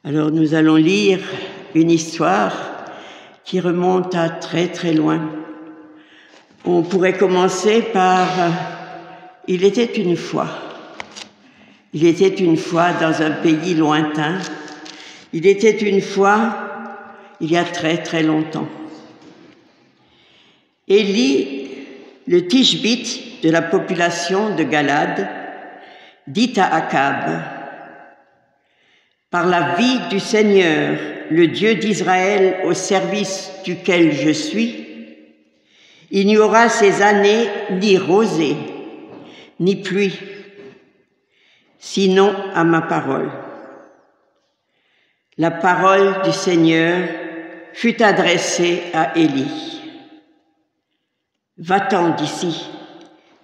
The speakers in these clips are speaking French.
Alors nous allons lire une histoire qui remonte à très très loin. On pourrait commencer par « Il était une fois ». Il était une fois dans un pays lointain. Il était une fois, il y a très très longtemps. Élie, le Tishbite de la population de Galad, dit à Akab: « Par la vie du Seigneur, le Dieu d'Israël au service duquel je suis, il n'y aura ces années ni rosée, ni pluie, sinon à ma parole. » La parole du Seigneur fut adressée à Élie. « Va-t'en d'ici,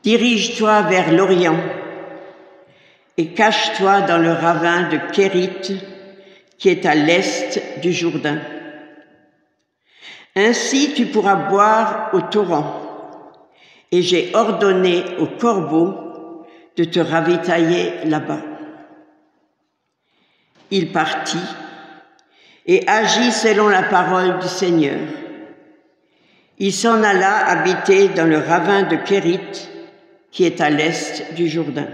dirige-toi vers l'Orient et cache-toi dans le ravin de Kérit qui est à l'est du Jourdain. Ainsi tu pourras boire au torrent, et j'ai ordonné aux corbeaux de te ravitailler là-bas. » Il partit et agit selon la parole du Seigneur. Il s'en alla habiter dans le ravin de Kérit qui est à l'est du Jourdain.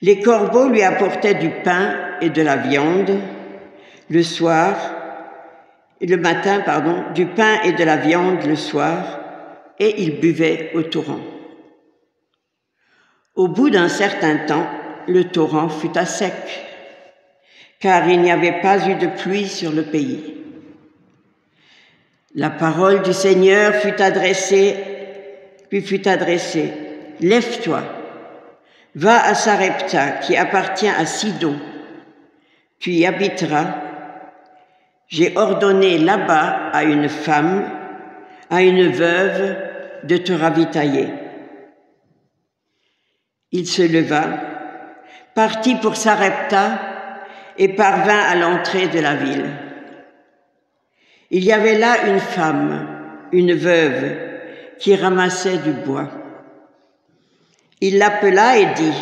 Les corbeaux lui apportaient du pain et de la viande le matin, du pain et de la viande le soir, et il buvait au torrent. Au bout d'un certain temps, le torrent fut à sec, car il n'y avait pas eu de pluie sur le pays. La parole du Seigneur lui fut adressée. « Lève-toi, va à Sarepta, qui appartient à Sidon. Tu y habiteras. J'ai ordonné là-bas à une femme, à une veuve, de te ravitailler. » Il se leva, partit pour Sarepta et parvint à l'entrée de la ville. Il y avait là une femme, une veuve, qui ramassait du bois. Il l'appela et dit: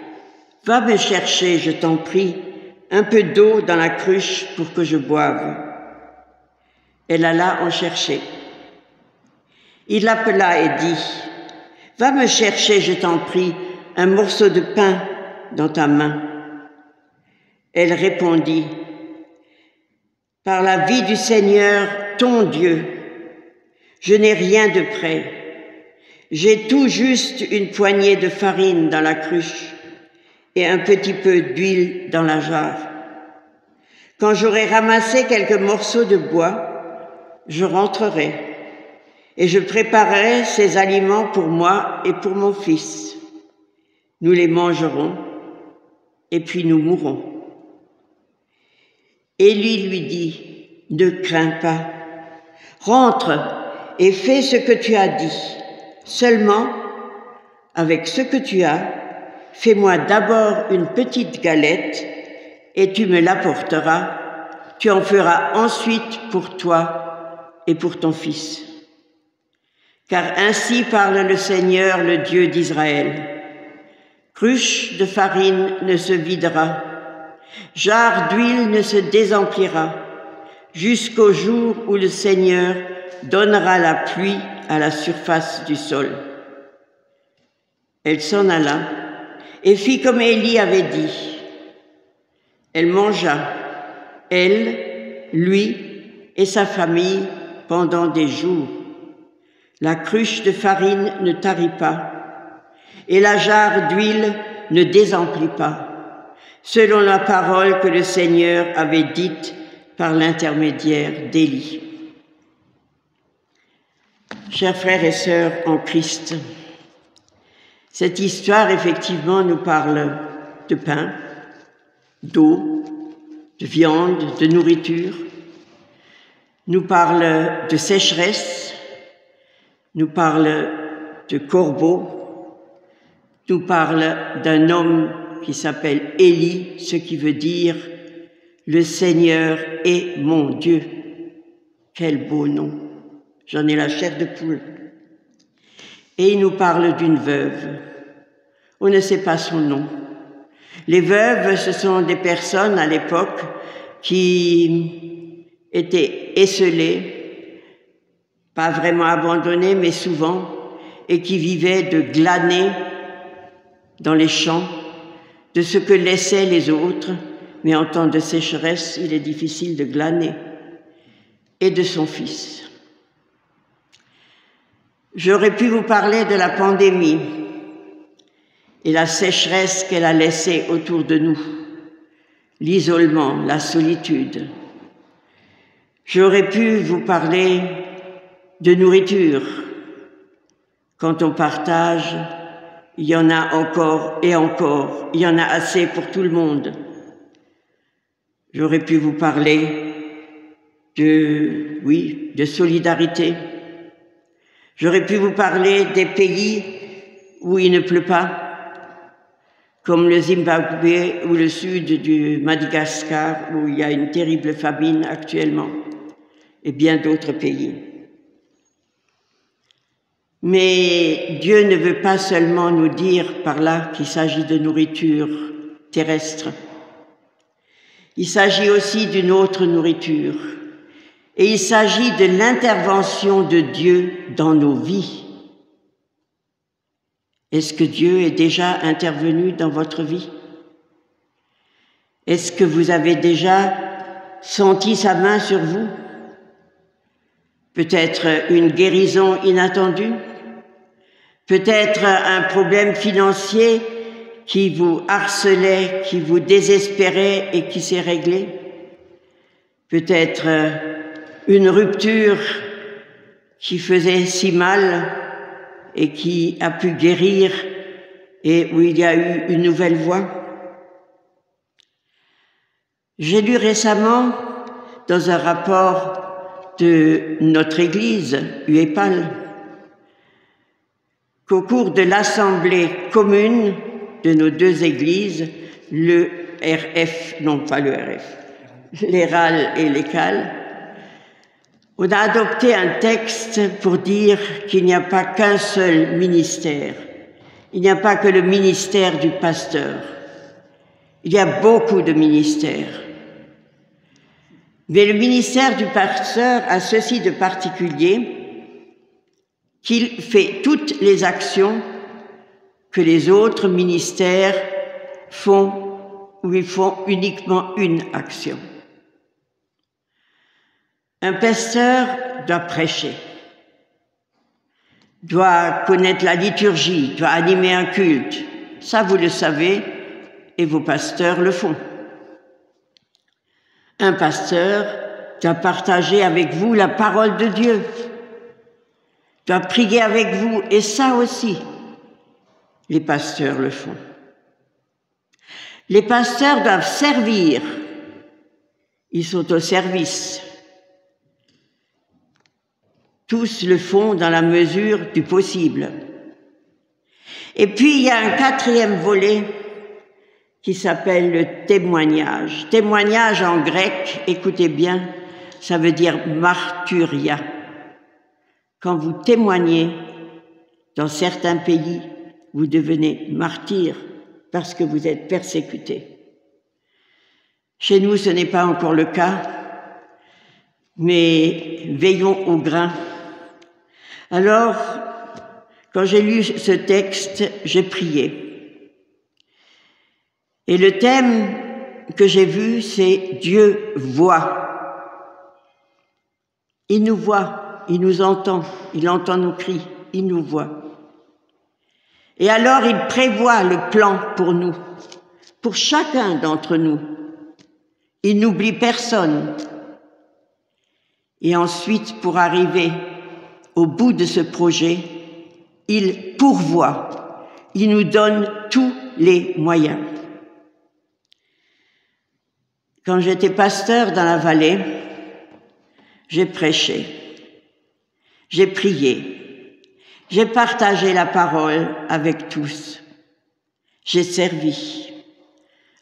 « Va me chercher, je t'en prie, un peu d'eau dans la cruche pour que je boive. » Elle alla en chercher. Il l'appela et dit: « Va me chercher, je t'en prie, un morceau de pain dans ta main. » Elle répondit: « Par la vie du Seigneur, ton Dieu, je n'ai rien de près. J'ai tout juste une poignée de farine dans la cruche et un petit peu d'huile dans la jarre. Quand j'aurai ramassé quelques morceaux de bois, je rentrerai et je préparerai ces aliments pour moi et pour mon fils. Nous les mangerons et puis nous mourrons. » Élie lui dit: « Ne crains pas, rentre et fais ce que tu as dit. Seulement, avec ce que tu as, fais-moi d'abord une petite galette et tu me l'apporteras. Tu en feras ensuite pour toi et pour ton fils. Car ainsi parle le Seigneur, le Dieu d'Israël. Cruche de farine ne se videra, jarre d'huile ne se désemplira, jusqu'au jour où le Seigneur donnera la pluie à la surface du sol. » Elle s'en alla et fit comme Élie avait dit. Elle mangea, elle, lui et sa famille pendant des jours. La cruche de farine ne tarit pas et la jarre d'huile ne désemplit pas, selon la parole que le Seigneur avait dite par l'intermédiaire d'Élie. Chers frères et sœurs en Christ, cette histoire effectivement nous parle de pain, d'eau, de viande, de nourriture, nous parle de sécheresse, nous parle de corbeaux, nous parle d'un homme qui s'appelle Élie, ce qui veut dire « Le Seigneur est mon Dieu ». Quel beau nom! J'en ai la chair de poule. Et il nous parle d'une veuve. On ne sait pas son nom, Les veuves, ce sont des personnes à l'époque qui étaient esseulées, pas vraiment abandonnées, mais souvent, et qui vivaient de glaner dans les champs de ce que laissaient les autres, mais en temps de sécheresse, il est difficile de glaner, et de son fils. J'aurais pu vous parler de la pandémie et la sécheresse qu'elle a laissée autour de nous, l'isolement, la solitude. J'aurais pu vous parler de nourriture. Quand on partage, il y en a encore et encore, il y en a assez pour tout le monde. J'aurais pu vous parler de solidarité. J'aurais pu vous parler des pays où il ne pleut pas, comme le Zimbabwe ou le sud du Madagascar, où il y a une terrible famine actuellement, et bien d'autres pays. Mais Dieu ne veut pas seulement nous dire par là qu'il s'agit de nourriture terrestre. Il s'agit aussi d'une autre nourriture. Et il s'agit de l'intervention de Dieu dans nos vies. Est-ce que Dieu est déjà intervenu dans votre vie? Est-ce que vous avez déjà senti sa main sur vous? Peut-être une guérison inattendue? Peut-être un problème financier qui vous harcelait, qui vous désespérait et qui s'est réglé? Peut-être une rupture qui faisait si mal et qui a pu guérir et où il y a eu une nouvelle voie. J'ai lu récemment dans un rapport de notre Église, UEPAL, qu'au cours de l'assemblée commune de nos deux églises, l'ERF, non pas l'ERF, l'ERAL et l'ECAL, on a adopté un texte pour dire qu'il n'y a pas qu'un seul ministère. Il n'y a pas que le ministère du pasteur. Il y a beaucoup de ministères. Mais le ministère du pasteur a ceci de particulier, qu'il fait toutes les actions que les autres ministères font, ou ils font uniquement une action. Un pasteur doit prêcher, doit connaître la liturgie, doit animer un culte. Ça, vous le savez, et vos pasteurs le font. Un pasteur doit partager avec vous la parole de Dieu, doit prier avec vous, et ça aussi, les pasteurs le font. Les pasteurs doivent servir, ils sont au service. Tous le font dans la mesure du possible. Et puis, il y a un quatrième volet qui s'appelle le témoignage. Témoignage en grec, écoutez bien, ça veut dire martyria. Quand vous témoignez dans certains pays, vous devenez martyr parce que vous êtes persécuté. Chez nous, ce n'est pas encore le cas, mais veillons au grain. Alors, quand j'ai lu ce texte, j'ai prié. Et le thème que j'ai vu, c'est Dieu voit. Il nous voit, il nous entend, il entend nos cris, il nous voit. Et alors, il prévoit le plan pour nous, pour chacun d'entre nous. Il n'oublie personne. Et ensuite, pour arriver au bout de ce projet, il pourvoit, il nous donne tous les moyens. Quand j'étais pasteur dans la vallée, j'ai prêché, j'ai prié, j'ai partagé la parole avec tous, j'ai servi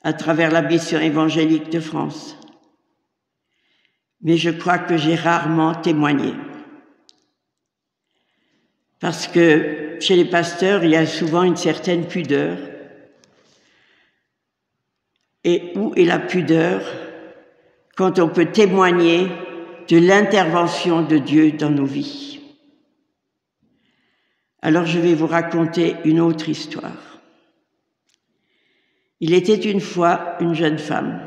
à travers la mission évangélique de France. Mais je crois que j'ai rarement témoigné. Parce que chez les pasteurs, il y a souvent une certaine pudeur. Et où est la pudeur quand on peut témoigner de l'intervention de Dieu dans nos vies? Alors je vais vous raconter une autre histoire. Il était une fois une jeune femme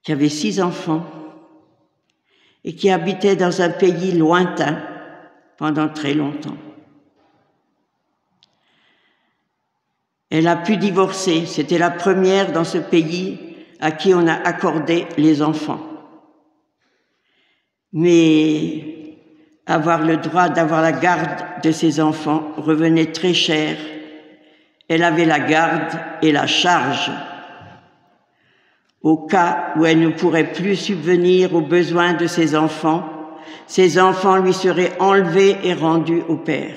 qui avait 6 enfants et qui habitait dans un pays lointain pendant très longtemps. Elle a pu divorcer, c'était la première dans ce pays à qui on a accordé les enfants. Mais avoir le droit d'avoir la garde de ses enfants revenait très cher. Elle avait la garde et la charge. Au cas où elle ne pourrait plus subvenir aux besoins de ses enfants lui seraient enlevés et rendus au père.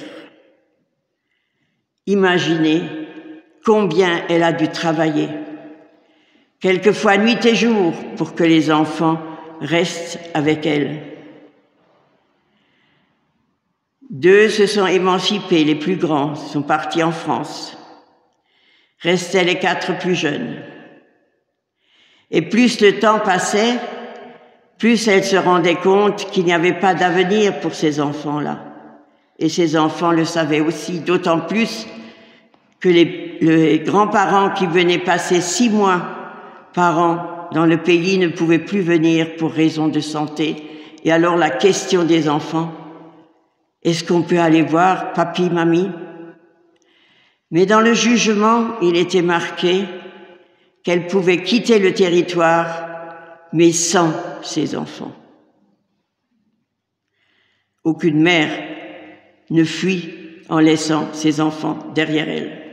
Imaginez combien elle a dû travailler, quelquefois nuit et jour, pour que les enfants restent avec elle. 2 se sont émancipés, les plus grands sont partis en France. Restaient les 4 plus jeunes. Et plus le temps passait, plus elle se rendait compte qu'il n'y avait pas d'avenir pour ces enfants-là. Et ces enfants le savaient aussi, d'autant plus que les grands-parents qui venaient passer 6 mois par an dans le pays ne pouvaient plus venir pour raison de santé. Et alors la question des enfants, est-ce qu'on peut aller voir papy, mamie? Mais dans le jugement, il était marqué qu'elle pouvait quitter le territoire, mais sans ses enfants. Aucune mère ne fuit en laissant ses enfants derrière elle.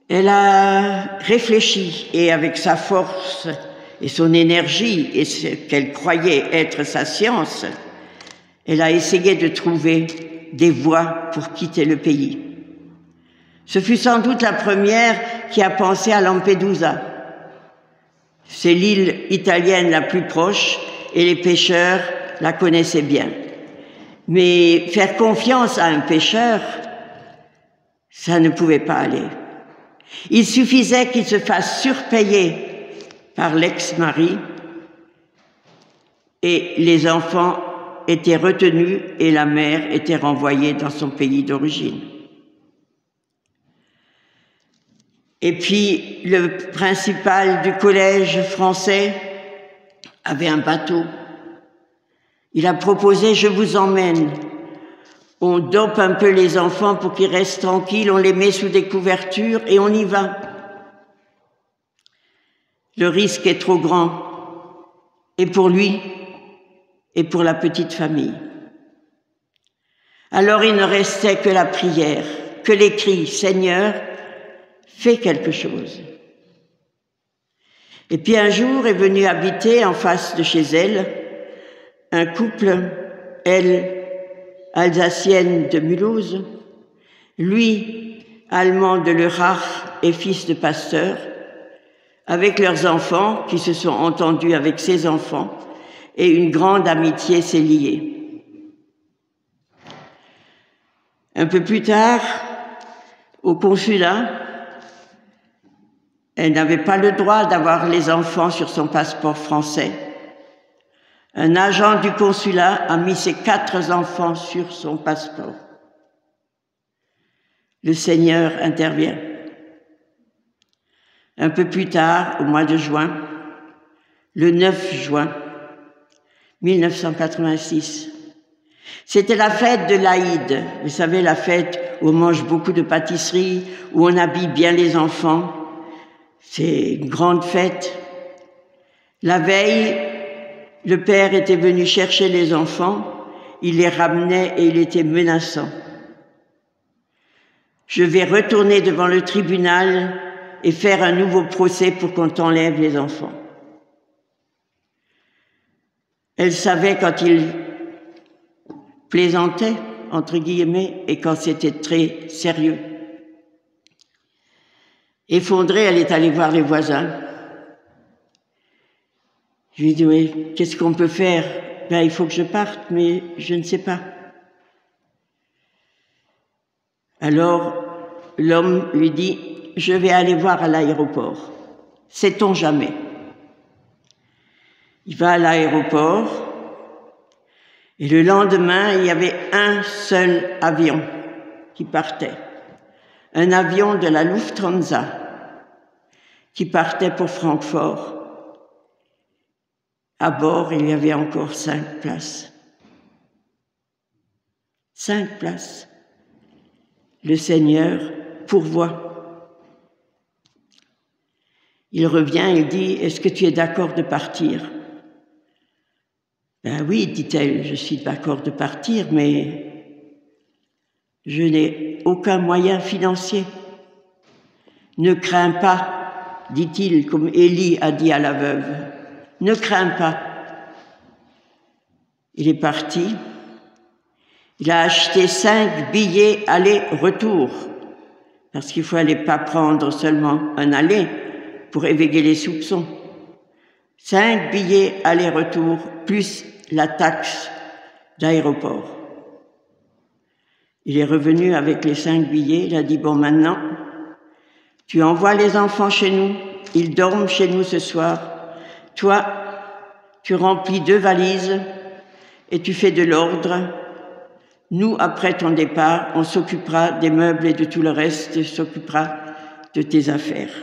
Elle a réfléchi et avec sa force et son énergie et ce qu'elle croyait être sa science, elle a essayé de trouver des voies pour quitter le pays. Ce fut sans doute la première qui a pensé à Lampedusa. C'est l'île italienne la plus proche et les pêcheurs la connaissaient bien. Mais faire confiance à un pêcheur, ça ne pouvait pas aller. Il suffisait qu'il se fasse surpayer par l'ex-mari et les enfants étaient retenus et la mère était renvoyée dans son pays d'origine. Et puis le principal du collège français avait un bateau. Il a proposé « je vous emmène ». On dope un peu les enfants pour qu'ils restent tranquilles, on les met sous des couvertures et on y va. Le risque est trop grand, et pour lui, et pour la petite famille. Alors il ne restait que la prière, que les cris « Seigneur, fais quelque chose ». Et puis un jour est venu habiter en face de chez elle un couple, elle, alsacienne de Mulhouse, lui, allemand de Lörrach et fils de pasteur, avec leurs enfants qui se sont entendus avec ses enfants, et une grande amitié s'est liée. Un peu plus tard, au consulat, elle n'avait pas le droit d'avoir les enfants sur son passeport français. Un agent du consulat a mis ses 4 enfants sur son passeport. Le Seigneur intervient. Un peu plus tard, au mois de juin, le 9 juin 1986, c'était la fête de l'Aïd. Vous savez, la fête où on mange beaucoup de pâtisseries, où on habille bien les enfants. C'est une grande fête. La veille, le père était venu chercher les enfants, il les ramenait et il était menaçant. Je vais retourner devant le tribunal et faire un nouveau procès pour qu'on t'enlève les enfants. Elle savait quand il plaisantait, entre guillemets, et quand c'était très sérieux. Effondrée, elle est allée voir les voisins. Je lui ai dit, oui, qu'est-ce qu'on peut faire? Ben, il faut que je parte, mais je ne sais pas. Alors, l'homme lui dit « Je vais aller voir à l'aéroport. Sait-on jamais ?» Il va à l'aéroport et le lendemain, il y avait un seul avion qui partait. Un avion de la Lufthansa qui partait pour Francfort. À bord, il y avait encore 5 places. 5 places. Le Seigneur pourvoit. Il revient, il dit « Est-ce que tu es d'accord de partir ?» « Ben oui, dit-elle, je suis d'accord de partir, mais je n'ai aucun moyen financier. » « Ne crains pas, dit-il, comme Élie a dit à la veuve. Ne crains pas. » Il est parti. Il a acheté 5 billets aller-retour, parce qu'il ne fallait pas prendre seulement un aller pour éveiller les soupçons. 5 billets aller-retour, plus la taxe d'aéroport. Il est revenu avec les 5 billets, il a dit « Bon, maintenant, tu envoies les enfants chez nous, ils dorment chez nous ce soir. Toi, tu remplis 2 valises et tu fais de l'ordre. Nous, après ton départ, on s'occupera des meubles et de tout le reste, s'occupera de tes affaires. »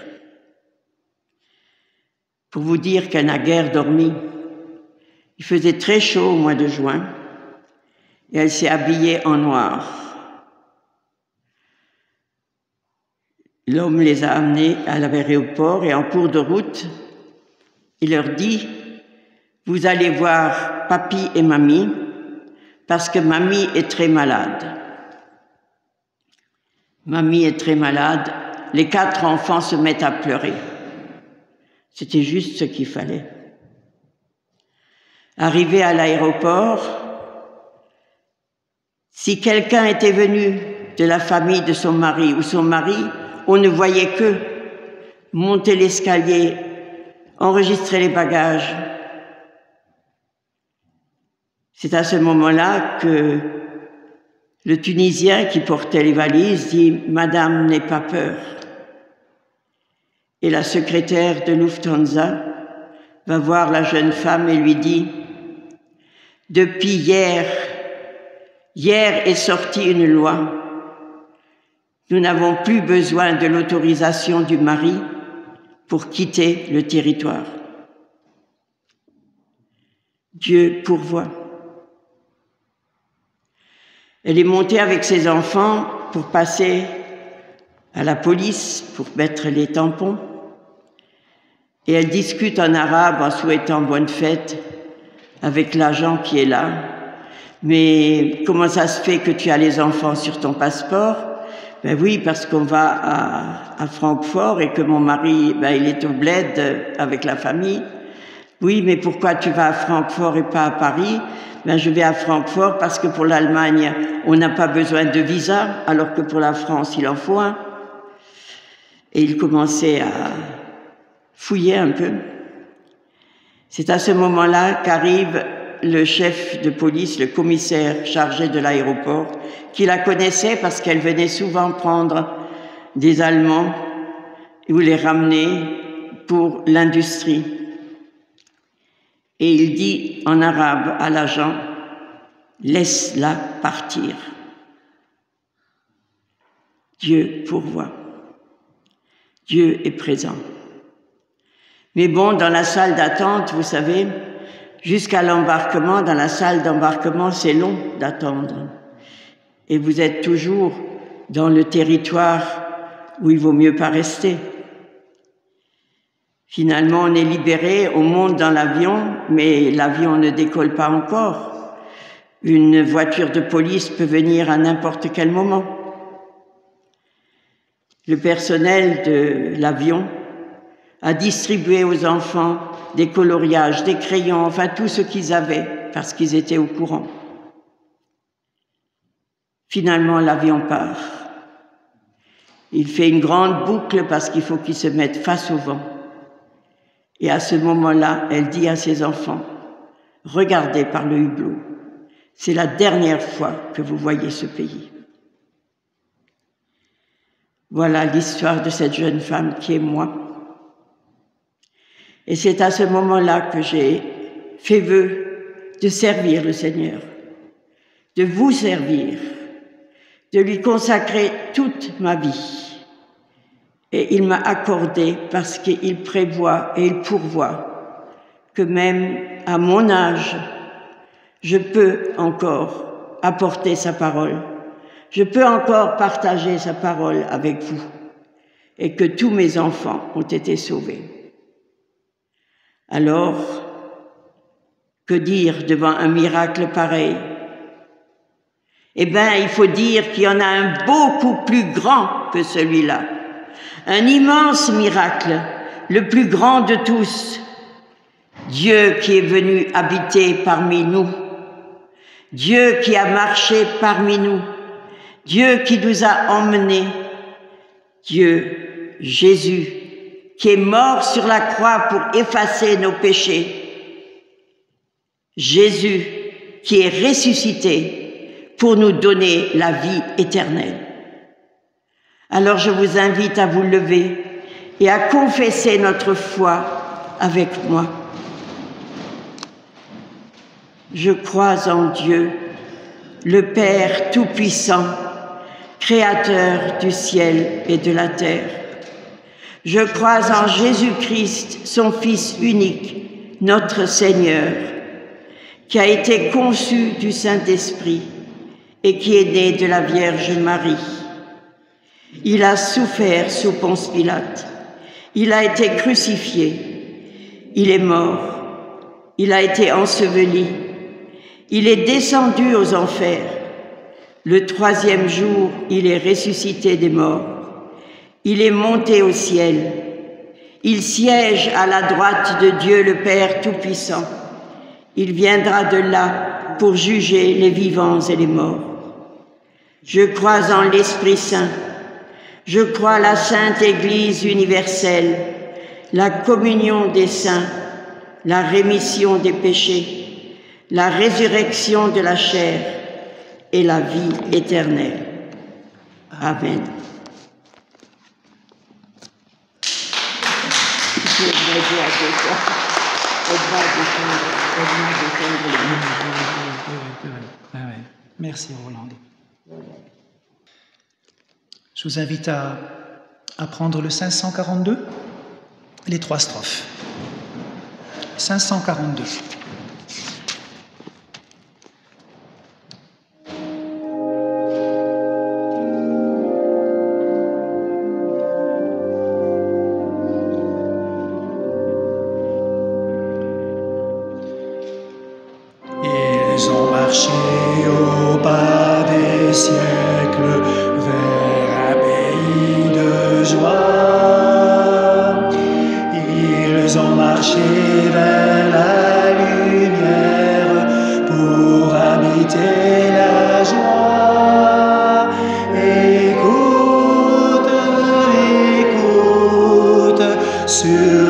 Pour vous dire qu'elle n'a guère dormi, il faisait très chaud au mois de juin et elle s'est habillée en noir. L'homme les a amenés à l'aéroport et en cours de route, il leur dit « Vous allez voir papy et mamie parce que mamie est très malade. » Mamie est très malade, les 4 enfants se mettent à pleurer. C'était juste ce qu'il fallait. Arrivé à l'aéroport, si quelqu'un était venu de la famille de son mari ou son mari, on ne voyait que monter l'escalier, enregistrer les bagages. C'est à ce moment-là que le Tunisien qui portait les valises dit « Madame, n'aie pas peur ». Et la secrétaire de Lufthansa va voir la jeune femme et lui dit « Depuis hier est sortie une loi. Nous n'avons plus besoin de l'autorisation du mari pour quitter le territoire. » Dieu pourvoit. Elle est montée avec ses enfants pour passer à la police, pour mettre les tampons. Et elle discute en arabe en souhaitant bonne fête avec l'agent qui est là. « Mais comment ça se fait que tu as les enfants sur ton passeport ?» Ben oui, parce qu'on va à Francfort et que mon mari, ben il est au bled avec la famille. Oui, mais pourquoi tu vas à Francfort et pas à Paris? Ben je vais à Francfort parce que pour l'Allemagne, on n'a pas besoin de visa, alors que pour la France, il en faut un. Et il commençait à fouiller un peu. C'est à ce moment-là qu'arrive le chef de police, le commissaire chargé de l'aéroport, qui la connaissait parce qu'elle venait souvent prendre des Allemands ou les ramener pour l'industrie. Et il dit en arabe à l'agent « Laisse-la partir ». Dieu pourvoit. Dieu est présent. Mais bon, dans la salle d'attente, vous savez, jusqu'à l'embarquement, dans la salle d'embarquement, c'est long d'attendre. Et vous êtes toujours dans le territoire où il vaut mieux pas rester. Finalement, on est libéré, on monte dans l'avion, mais l'avion ne décolle pas encore. Une voiture de police peut venir à n'importe quel moment. Le personnel de l'avion a distribué aux enfants des coloriages, des crayons, enfin tout ce qu'ils avaient, parce qu'ils étaient au courant. Finalement, l'avion part. Il fait une grande boucle parce qu'il faut qu'il se mette face au vent. Et à ce moment-là, elle dit à ses enfants, « Regardez par le hublot, c'est la dernière fois que vous voyez ce pays. » Voilà l'histoire de cette jeune femme qui est moi. Et c'est à ce moment-là que j'ai fait vœu de servir le Seigneur, de vous servir, de lui consacrer toute ma vie. Et il m'a accordé, parce qu'il prévoit et il pourvoit, que même à mon âge, je peux encore apporter sa parole. Je peux encore partager sa parole avec vous, et que tous mes enfants ont été sauvés. Alors, que dire devant un miracle pareil? Eh bien, il faut dire qu'il y en a un beaucoup plus grand que celui-là. Un immense miracle, le plus grand de tous. Dieu qui est venu habiter parmi nous. Dieu qui a marché parmi nous. Dieu qui nous a emmenés. Dieu, Jésus, qui est mort sur la croix pour effacer nos péchés. Jésus qui est ressuscité pour nous donner la vie éternelle. Alors je vous invite à vous lever et à confesser notre foi avec moi. Je crois en Dieu, le Père Tout-Puissant, Créateur du ciel et de la terre. Je crois en Jésus-Christ, son Fils unique, notre Seigneur, qui a été conçu du Saint-Esprit et qui est né de la Vierge Marie. Il a souffert sous Ponce Pilate. Il a été crucifié. Il est mort. Il a été enseveli. Il est descendu aux enfers. Le troisième jour, il est ressuscité des morts. Il est monté au ciel. Il siège à la droite de Dieu le Père Tout-Puissant. Il viendra de là pour juger les vivants et les morts. Je crois en l'Esprit Saint. Je crois la Sainte Église universelle, la communion des saints, la rémission des péchés, la résurrection de la chair et la vie éternelle. Amen. Merci, Rolande. Je vous invite à prendre le 542, les 3 strophes. 542. Ils ont marché au pas des siècles vers un pays de joie. Ils ont marché vers la lumière pour habiter la joie. Écoute, écoute, sur